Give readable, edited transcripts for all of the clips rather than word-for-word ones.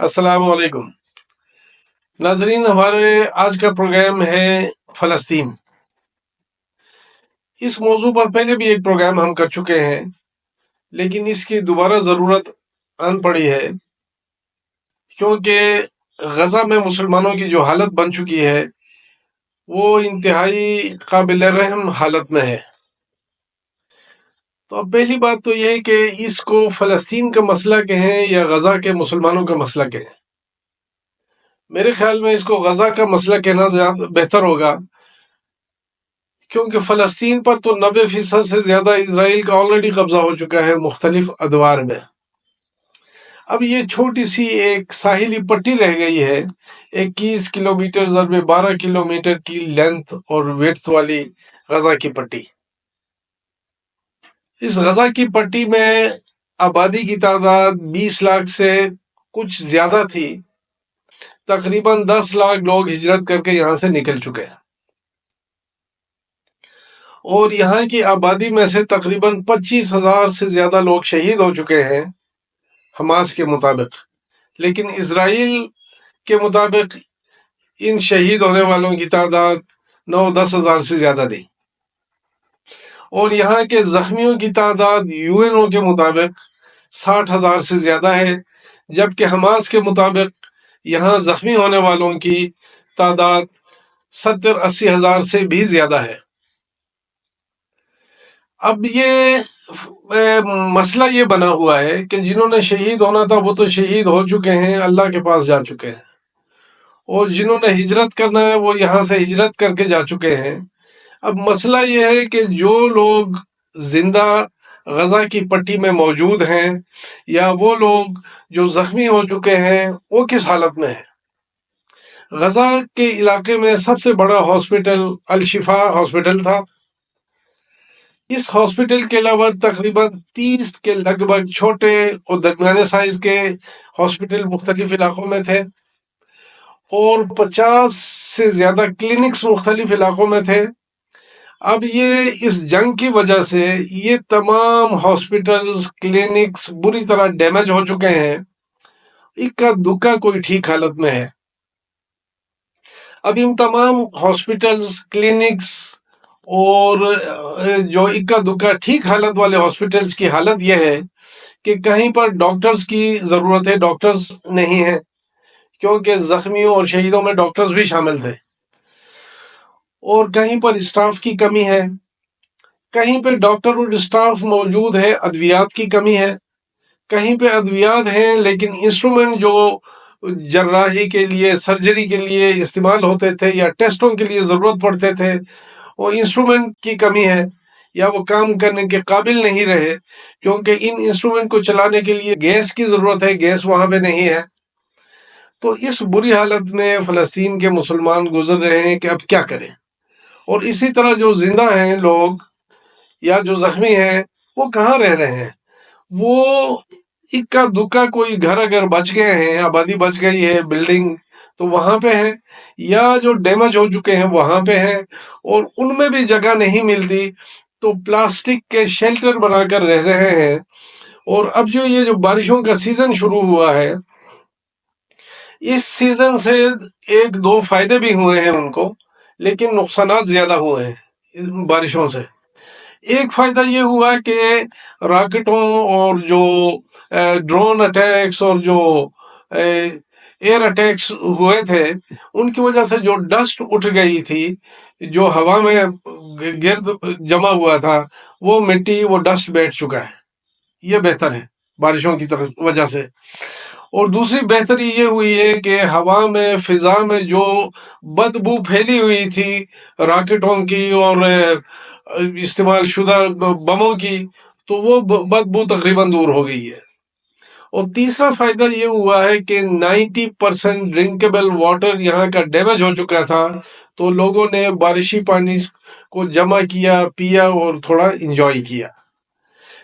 السلام علیکم ناظرین، ہمارے آج کا پروگرام ہے فلسطین۔ اس موضوع پر پہلے بھی ایک پروگرام ہم کر چکے ہیں، لیکن اس کی دوبارہ ضرورت آن پڑی ہے کیونکہ غزہ میں مسلمانوں کی جو حالت بن چکی ہے وہ انتہائی قابل رحم حالت میں ہے۔ تو اب پہلی بات تو یہ ہے کہ اس کو فلسطین کا مسئلہ کہیں یا غزہ کے مسلمانوں کا مسئلہ کہیں۔ میرے خیال میں اس کو غزہ کا مسئلہ کہنا زیادہ بہتر ہوگا، کیونکہ فلسطین پر تو 90% سے زیادہ اسرائیل کا آلریڈی قبضہ ہو چکا ہے مختلف ادوار میں۔ اب یہ چھوٹی سی ایک ساحلی پٹی رہ گئی ہے، 21 کلومیٹر ضرب 12 کلومیٹر کی لینتھ اور ویڈتھ والی غزہ کی پٹی۔ اس غزہ کی پٹی میں آبادی کی تعداد 20 لاکھ سے کچھ زیادہ تھی، تقریباً 10 لاکھ لوگ ہجرت کر کے یہاں سے نکل چکے ہیں، اور یہاں کی آبادی میں سے تقریباً 25,000 سے زیادہ لوگ شہید ہو چکے ہیں حماس کے مطابق۔ لیکن اسرائیل کے مطابق ان شہید ہونے والوں کی تعداد 9-10 ہزار سے زیادہ نہیں، اور یہاں کے زخمیوں کی تعداد UN کے مطابق 60,000 سے زیادہ ہے، جبکہ حماس کے مطابق یہاں زخمی ہونے والوں کی تعداد 70-80 ہزار سے بھی زیادہ ہے۔ اب یہ مسئلہ یہ بنا ہوا ہے کہ جنہوں نے شہید ہونا تھا وہ تو شہید ہو چکے ہیں، اللہ کے پاس جا چکے ہیں، اور جنہوں نے ہجرت کرنا ہے وہ یہاں سے ہجرت کر کے جا چکے ہیں۔ اب مسئلہ یہ ہے کہ جو لوگ زندہ غزہ کی پٹی میں موجود ہیں یا وہ لوگ جو زخمی ہو چکے ہیں وہ کس حالت میں ہیں۔ غزہ کے علاقے میں سب سے بڑا ہاسپٹل الشفا ہاسپٹل تھا۔ اس ہاسپٹل کے علاوہ تقریباً 30 کے لگ بھگ چھوٹے اور درمیانے سائز کے ہاسپٹل مختلف علاقوں میں تھے، اور 50 سے زیادہ کلینکس مختلف علاقوں میں تھے۔ اب یہ اس جنگ کی وجہ سے یہ تمام ہاسپٹلز کلینکس بری طرح ڈیمیج ہو چکے ہیں، اکا دکا کوئی ٹھیک حالت میں ہے۔ اب ان تمام ہاسپٹلز کلینکس اور جو اکا دکا ٹھیک حالت والے ہاسپٹلز کی حالت یہ ہے کہ کہیں پر ڈاکٹرز کی ضرورت ہے، ڈاکٹرز نہیں ہیں، کیونکہ زخمیوں اور شہیدوں میں ڈاکٹرز بھی شامل تھے، اور کہیں پر اسٹاف کی کمی ہے، کہیں پہ ڈاکٹر اور اسٹاف موجود ہے، ادویات کی کمی ہے، کہیں پہ ادویات ہیں لیکن انسٹرومنٹ جو جراحی کے لیے سرجری کے لیے استعمال ہوتے تھے یا ٹیسٹوں کے لیے ضرورت پڑتے تھے وہ انسٹرومنٹ کی کمی ہے، یا وہ کام کرنے کے قابل نہیں رہے، کیونکہ ان انسٹرومنٹ کو چلانے کے لیے گیس کی ضرورت ہے، گیس وہاں پہ نہیں ہے۔ تو اس بری حالت میں فلسطین کے مسلمان گزر رہے ہیں کہ اب کیا کریں، اور اسی طرح جو زندہ ہیں لوگ یا جو زخمی ہیں وہ کہاں رہ رہے ہیں۔ وہ اکا دکا کوئی گھر اگر بچ گئے ہیں، آبادی بچ گئی ہے، بلڈنگ تو وہاں پہ ہیں، یا جو ڈیمیج ہو چکے ہیں وہاں پہ ہیں، اور ان میں بھی جگہ نہیں ملتی تو پلاسٹک کے شیلٹر بنا کر رہ رہے ہیں۔ اور اب یہ جو بارشوں کا سیزن شروع ہوا ہے، اس سیزن سے ایک دو فائدے بھی ہوئے ہیں ان کو، لیکن نقصانات زیادہ ہوئے ہیں بارشوں سے۔ ایک فائدہ یہ ہوا کہ راکٹوں اور جو ڈرون اٹیکس اور جو ایئر اٹیکس ہوئے تھے ان کی وجہ سے جو ڈسٹ اٹھ گئی تھی، جو ہوا میں گرد جمع ہوا تھا، وہ مٹی وہ ڈسٹ بیٹھ چکا ہے، یہ بہتر ہے بارشوں کی وجہ سے۔ اور دوسری بہتری یہ ہوئی ہے کہ ہوا میں فضا میں جو بدبو پھیلی ہوئی تھی راکٹوں کی اور استعمال شدہ بموں کی، تو وہ بدبو تقریباً دور ہو گئی ہے۔ اور تیسرا فائدہ یہ ہوا ہے کہ 90% ڈرنکیبل واٹر یہاں کا ڈیمیج ہو چکا تھا، تو لوگوں نے بارشی پانی کو جمع کیا، پیا اور تھوڑا انجوائے کیا۔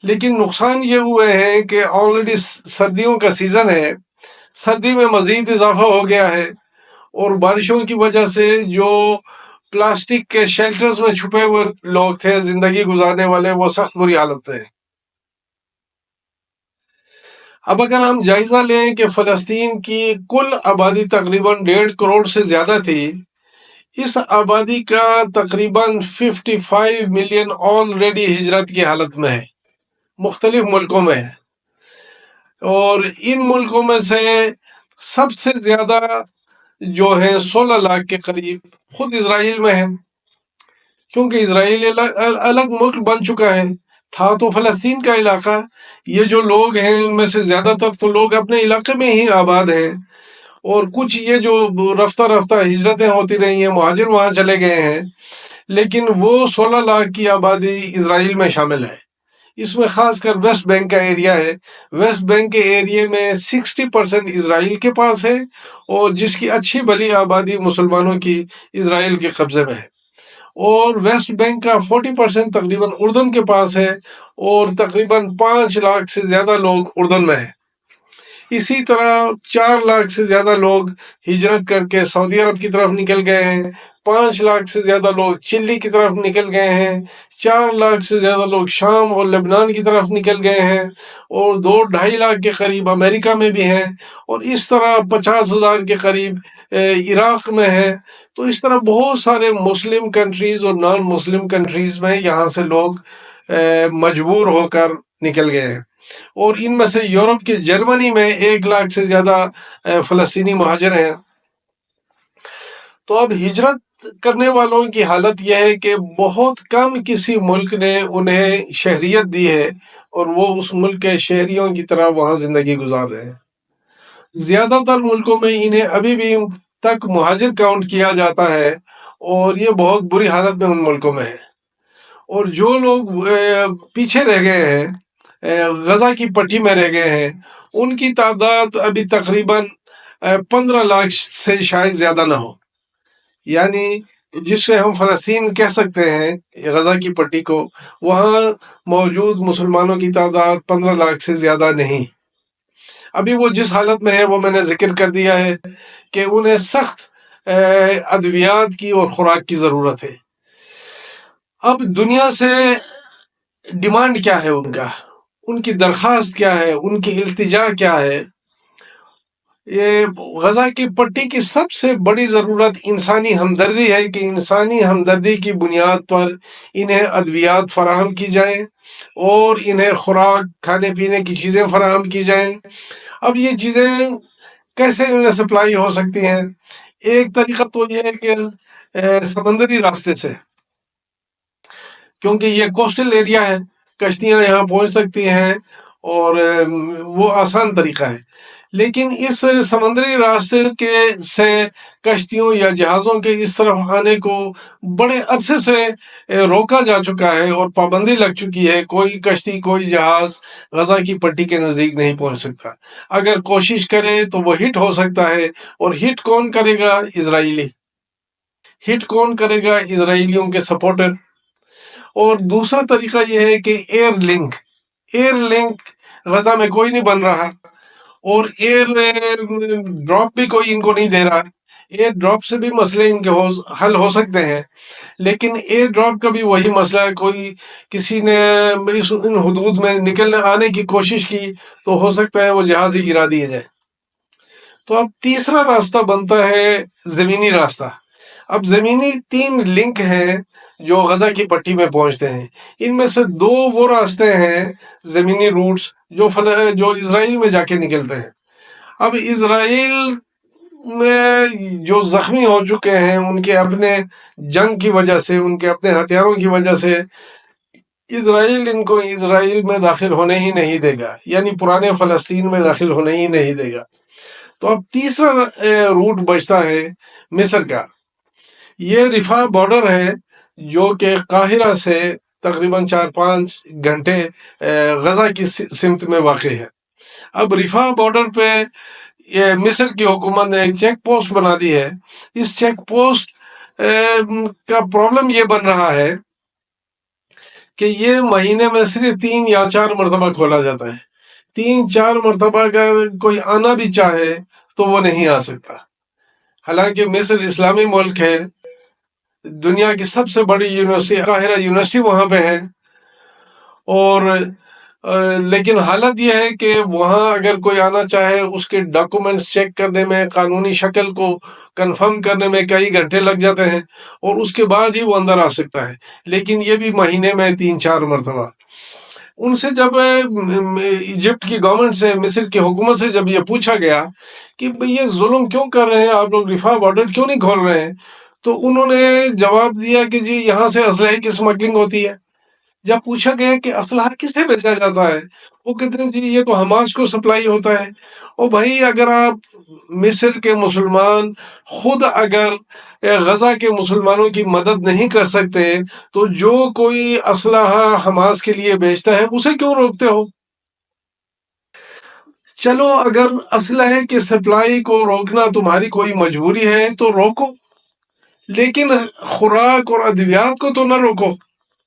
لیکن نقصان یہ ہوئے ہیں کہ آلریڈی سردیوں کا سیزن ہے، سردی میں مزید اضافہ ہو گیا ہے، اور بارشوں کی وجہ سے جو پلاسٹک کے شیلٹرز میں چھپے ہوئے لوگ تھے زندگی گزارنے والے، وہ سخت بری حالت میں ہیں۔ اب اگر ہم جائزہ لیں کہ فلسطین کی کل آبادی تقریباً 1.5 کروڑ سے زیادہ تھی، اس آبادی کا تقریباً 55 ملین آلریڈی ہجرت کی حالت میں ہے، مختلف ملکوں میں ہے، اور ان ملکوں میں سے سب سے زیادہ جو ہیں 16 لاکھ کے قریب خود اسرائیل میں ہیں، کیونکہ اسرائیل الگ ملک بن چکا ہے، تھا تو فلسطین کا علاقہ۔ یہ جو لوگ ہیں ان میں سے زیادہ تر تو لوگ اپنے علاقے میں ہی آباد ہیں، اور کچھ یہ جو رفتہ رفتہ ہجرتیں ہوتی رہی ہیں، مہاجر وہاں چلے گئے ہیں، لیکن وہ 16 لاکھ کی آبادی اسرائیل میں شامل ہے۔ اس میں خاص کر ویسٹ بینک کا ایریا ہے، ویسٹ بینک کے ایریے میں 60% اسرائیل کے پاس ہے، اور جس کی اچھی بھلی آبادی مسلمانوں کی اسرائیل کے قبضے میں ہے، اور ویسٹ بینک کا 40% تقریباً اردن کے پاس ہے، اور تقریباً 5 لاکھ سے زیادہ لوگ اردن میں ہیں۔ اسی طرح 4 لاکھ سے زیادہ لوگ ہجرت کر کے سعودی عرب کی طرف نکل گئے ہیں، 5 لاکھ سے زیادہ لوگ چلی کی طرف نکل گئے ہیں، 4 لاکھ سے زیادہ لوگ شام اور لبنان کی طرف نکل گئے ہیں، اور 2-2.5 لاکھ کے قریب امریکہ میں بھی ہیں، اور اس طرح 50,000 کے قریب عراق میں ہے۔ تو اس طرح بہت سارے مسلم کنٹریز اور نان مسلم کنٹریز میں یہاں سے لوگ مجبور ہو کر نکل گئے ہیں، اور ان میں سے یورپ کے جرمنی میں 1 لاکھ سے زیادہ فلسطینی مہاجر ہیں۔ تو اب ہجرت کرنے والوں کی حالت یہ ہے کہ بہت کم کسی ملک نے انہیں شہریت دی ہے، اور وہ اس ملک کے شہریوں کی طرح وہاں زندگی گزار رہے ہیں۔ زیادہ تر ملکوں میں انہیں ابھی بھی تک مہاجر کاؤنٹ کیا جاتا ہے، اور یہ بہت بری حالت میں ان ملکوں میں ہے۔ اور جو لوگ پیچھے رہ گئے ہیں، غزہ کی پٹی میں رہ گئے ہیں، ان کی تعداد ابھی تقریباً 15 لاکھ سے شاید زیادہ نہ ہو، یعنی جس سے ہم فلسطین کہہ سکتے ہیں غزہ کی پٹی کو، وہاں موجود مسلمانوں کی تعداد 15 لاکھ سے زیادہ نہیں۔ ابھی وہ جس حالت میں ہے وہ میں نے ذکر کر دیا ہے کہ انہیں سخت ادویات کی اور خوراک کی ضرورت ہے۔ اب دنیا سے ڈیمانڈ کیا ہے ان کی درخواست کیا ہے، ان کی التجا کیا ہے؟ یہ غزہ کی پٹی کی سب سے بڑی ضرورت انسانی ہمدردی ہے، کہ انسانی ہمدردی کی بنیاد پر انہیں ادویات فراہم کی جائیں، اور انہیں خوراک کھانے پینے کی چیزیں فراہم کی جائیں۔ اب یہ چیزیں کیسے انہیں سپلائی ہو سکتی ہیں؟ ایک طریقہ تو یہ ہے کہ سمندری راستے سے، کیونکہ یہ کوسٹل ایریا ہے، کشتیاں یہاں پہنچ سکتی ہیں، اور وہ آسان طریقہ ہے۔ لیکن اس سمندری راستے سے کشتیوں یا جہازوں کے اس طرف آنے کو بڑے عرصے سے روکا جا چکا ہے، اور پابندی لگ چکی ہے، کوئی کشتی کوئی جہاز غزہ کی پٹی کے نزدیک نہیں پہنچ سکتا۔ اگر کوشش کرے تو وہ ہٹ ہو سکتا ہے، اور ہٹ کون کرے گا؟ اسرائیلی۔ ہٹ کون کرے گا؟ اسرائیلیوں کے سپورٹر۔ اور دوسرا طریقہ یہ ہے کہ ایئر لنک غزہ میں کوئی نہیں بن رہا، اور ایئر ڈراپ بھی کوئی ان کو نہیں دے رہا۔ ایئر ڈراپ سے بھی مسئلے ان کے حل ہو سکتے ہیں، لیکن ایئر ڈراپ کا بھی وہی مسئلہ ہے، کوئی کسی نے ان حدود میں نکلنے آنے کی کوشش کی تو ہو سکتا ہے وہ جہاز ہی گرا دیے جائے۔ تو اب تیسرا راستہ بنتا ہے زمینی راستہ۔ اب زمینی 3 لنک ہیں جو غزہ کی پٹی میں پہنچتے ہیں۔ ان میں سے 2 وہ راستے ہیں زمینی روٹس جو اسرائیل میں جا کے نکلتے ہیں۔ اب اسرائیل میں جو زخمی ہو چکے ہیں، ان کے اپنے جنگ کی وجہ سے، ان کے اپنے ہتھیاروں کی وجہ سے، اسرائیل ان کو اسرائیل میں داخل ہونے ہی نہیں دے گا، یعنی پرانے فلسطین میں داخل ہونے ہی نہیں دے گا۔ تو اب تیسرا روٹ بچتا ہے مصر کا۔ یہ رفح بارڈر ہے جو کہ قاہرہ سے تقریباً 4-5 گھنٹے غزہ کی سمت میں واقع ہے۔ اب رفح بارڈر پہ مصر کی حکومت نے ایک چیک پوسٹ بنا دی ہے۔ اس چیک پوسٹ کا پرابلم یہ بن رہا ہے کہ یہ مہینے میں صرف 3 یا 4 مرتبہ کھولا جاتا ہے۔ 3-4 مرتبہ اگر کوئی آنا بھی چاہے تو وہ نہیں آ سکتا، حالانکہ مصر اسلامی ملک ہے، دنیا کی سب سے بڑی یونیورسٹی قاہرہ یونیورسٹی وہاں پہ ہے، اور لیکن حالت یہ ہے کہ وہاں اگر کوئی آنا چاہے اس کے ڈاکومنٹس چیک کرنے میں، قانونی شکل کو کنفرم کرنے میں کئی گھنٹے لگ جاتے ہیں، اور اس کے بعد ہی وہ اندر آ سکتا ہے، لیکن یہ بھی مہینے میں 3-4 مرتبہ۔ ان سے جب ایجپٹ کی گورنمنٹ سے، مصر کی حکومت سے جب یہ پوچھا گیا کہ بھئی یہ ظلم کیوں کر رہے ہیں آپ لوگ، رفاح بارڈر کیوں نہیں کھول رہے ہیں، تو انہوں نے جواب دیا کہ جی یہاں سے اسلحے کی اسمگلنگ ہوتی ہے۔ جب پوچھا گیا کہ اسلحہ کس سے بھیجا جاتا ہے، وہ کہتے ہیں جی یہ تو حماس کو سپلائی ہوتا ہے۔ اور بھائی اگر آپ مصر کے مسلمان خود اگر غزہ کے مسلمانوں کی مدد نہیں کر سکتے، تو جو کوئی اسلحہ حماس کے لیے بیچتا ہے اسے کیوں روکتے ہو؟ چلو اگر اسلحے کی سپلائی کو روکنا تمہاری کوئی مجبوری ہے تو روکو، لیکن خوراک اور ادویات کو تو نہ روکو۔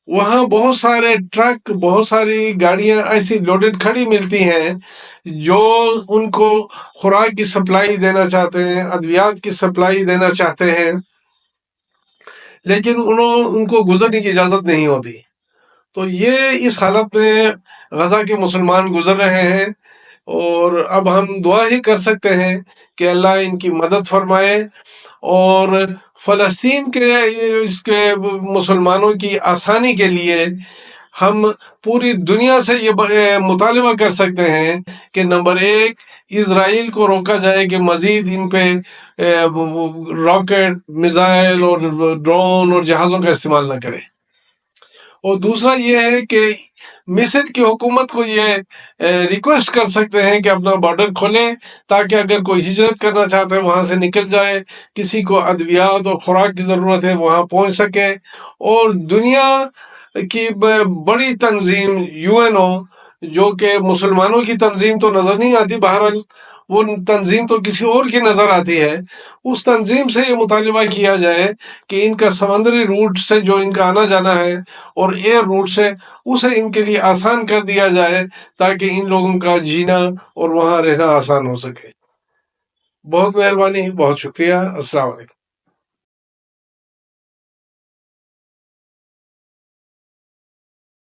وہاں بہت سارے ٹرک، بہت ساری گاڑیاں ایسی لوڈڈ کھڑی ملتی ہیں جو ان کو خوراک کی سپلائی دینا چاہتے ہیں، ادویات کی سپلائی دینا چاہتے ہیں، لیکن ان کو گزرنے کی اجازت نہیں ہوتی۔ تو یہ اس حالت میں غزہ کے مسلمان گزر رہے ہیں، اور اب ہم دعا ہی کر سکتے ہیں کہ اللہ ان کی مدد فرمائے، اور فلسطین کے اس کے مسلمانوں کی آسانی کے لیے ہم پوری دنیا سے یہ مطالبہ کر سکتے ہیں کہ نمبر 1 اسرائیل کو روکا جائے کہ مزید ان پہ راکٹ، میزائل اور ڈرون اور جہازوں کا استعمال نہ کرے۔ اور دوسرا یہ ہے کہ مصر کی حکومت کو یہ ریکویسٹ کر سکتے ہیں کہ اپنا بارڈر کھولیں، تاکہ اگر کوئی ہجرت کرنا چاہتا ہے وہاں سے نکل جائے، کسی کو ادویات اور خوراک کی ضرورت ہے وہاں پہنچ سکے۔ اور دنیا کی بڑی تنظیم UN جو کہ مسلمانوں کی تنظیم تو نظر نہیں آتی، بہرحال وہ تنظیم تو کسی اور کی نظر آتی ہے، اس تنظیم سے یہ مطالبہ کیا جائے کہ ان کا سمندری روٹ سے جو ان کا آنا جانا ہے اور ایئر روٹ سے، اسے ان کے لیے آسان کر دیا جائے، تاکہ ان لوگوں کا جینا اور وہاں رہنا آسان ہو سکے۔ بہت مہربانی، بہت شکریہ، السلام علیکم۔